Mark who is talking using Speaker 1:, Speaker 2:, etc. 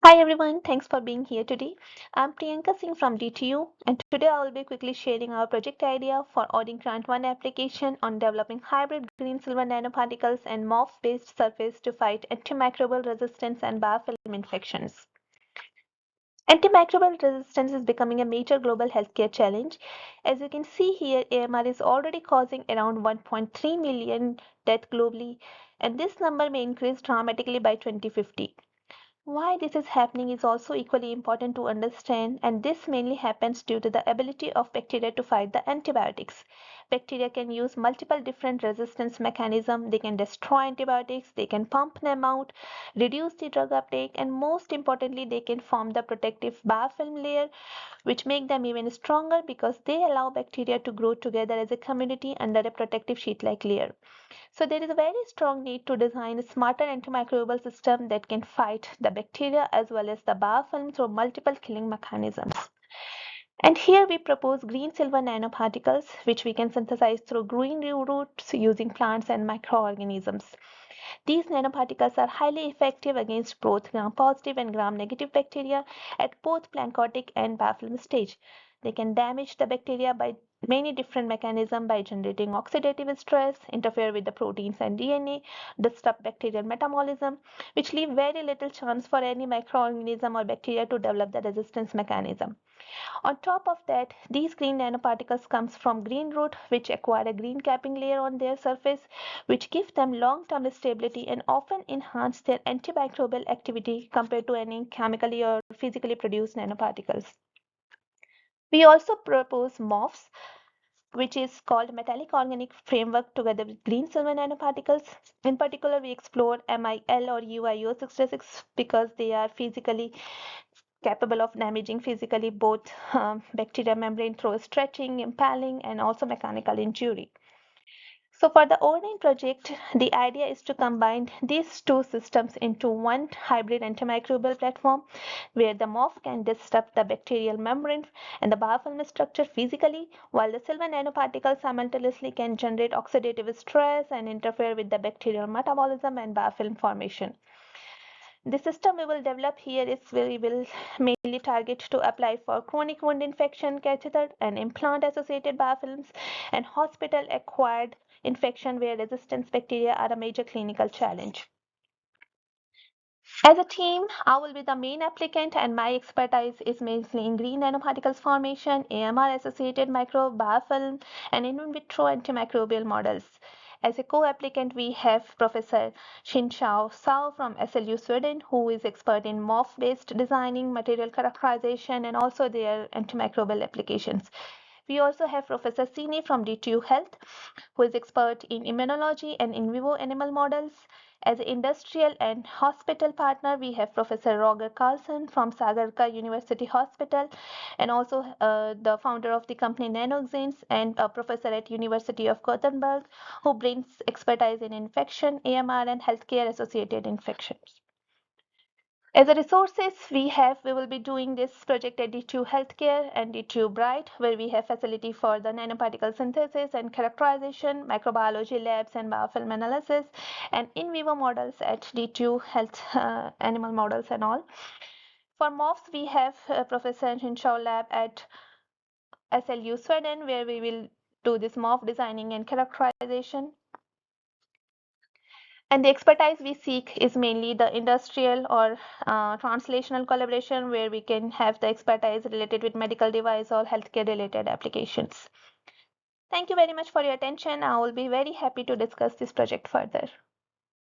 Speaker 1: Hi everyone, thanks for being here today. I'm Priyanka Singh from DTU, and today I will be quickly sharing our project idea for ODIN Grant 1 application on developing hybrid green silver nanoparticles and MOF-based surface to fight antimicrobial resistance and biofilm infections. Antimicrobial resistance is becoming a major global healthcare challenge. As you can see here, AMR is already causing around 1.3 million deaths globally, and this number may increase dramatically by 2050. Why this is happening is also equally important to understand, and this mainly happens due to the ability of bacteria to fight the antibiotics. Bacteria can use multiple different resistance mechanisms. They can destroy antibiotics, they can pump them out, reduce the drug uptake, and most importantly, they can form the protective biofilm layer, which make them even stronger because they allow bacteria to grow together as a community under a protective sheet-like layer. So there is a very strong need to design a smarter antimicrobial system that can fight the bacteria as well as the biofilm through multiple killing mechanisms. And here we propose green silver nanoparticles, which we can synthesize through green roots using plants and microorganisms. These nanoparticles are highly effective against both gram-positive and gram-negative bacteria at both plankotic and biofilm stage. They can damage the bacteria by many different mechanisms by generating oxidative stress, interfere with the proteins and DNA, disrupt bacterial metabolism, which leave very little chance for any microorganism or bacteria to develop the resistance mechanism. On top of that, these green nanoparticles comes from green root, which acquire a green capping layer on their surface, which give them long-term stability and often enhance their antimicrobial activity compared to any chemically or physically produced nanoparticles. We also propose MOFs, which is called metallic organic framework together with green silver nanoparticles. In particular, we explore MIL or UIO66 because they are physically capable of damaging physically both bacteria membrane through stretching, impaling, and also mechanical injury. So for the ODIN project, the idea is to combine these two systems into one hybrid antimicrobial platform where the MOF can disrupt the bacterial membrane and the biofilm structure physically, while the silver nanoparticles simultaneously can generate oxidative stress and interfere with the bacterial metabolism and biofilm formation. The system we will develop here is we will mainly target to apply for chronic wound infection, catheter, and implant associated biofilms, and hospital acquired infection where resistant bacteria are a major clinical challenge. As a team, I will be the main applicant, and my expertise is mainly in green nanoparticles formation, AMR associated biofilm, and in vitro antimicrobial models. As a co-applicant, we have Professor Xinsao Sao from SLU Sweden, who is expert in MOF-based designing, material characterization, and also their antimicrobial applications. We also have Professor Sini from DTU Health, who is expert in immunology and in vivo animal models. As an industrial and hospital partner, we have Professor Roger Carlson from Sagarka University Hospital and also the founder of the company Nanoxenes and a professor at University of Gothenburg who brings expertise in infection, AMR, and healthcare associated infections. As a resources, we will be doing this project at D2 Healthcare and D2 Bright, where we have facility for the nanoparticle synthesis and characterization, microbiology labs and biofilm analysis, and in vivo models at D2 Health animal models and all. For MOFs, we have Professor Hinshaw lab at SLU Sweden, where we will do this MOF designing and characterization. And the expertise we seek is mainly the industrial or translational collaboration where we can have the expertise related with medical device or healthcare related applications. Thank you very much for your attention. I will be very happy to discuss this project further.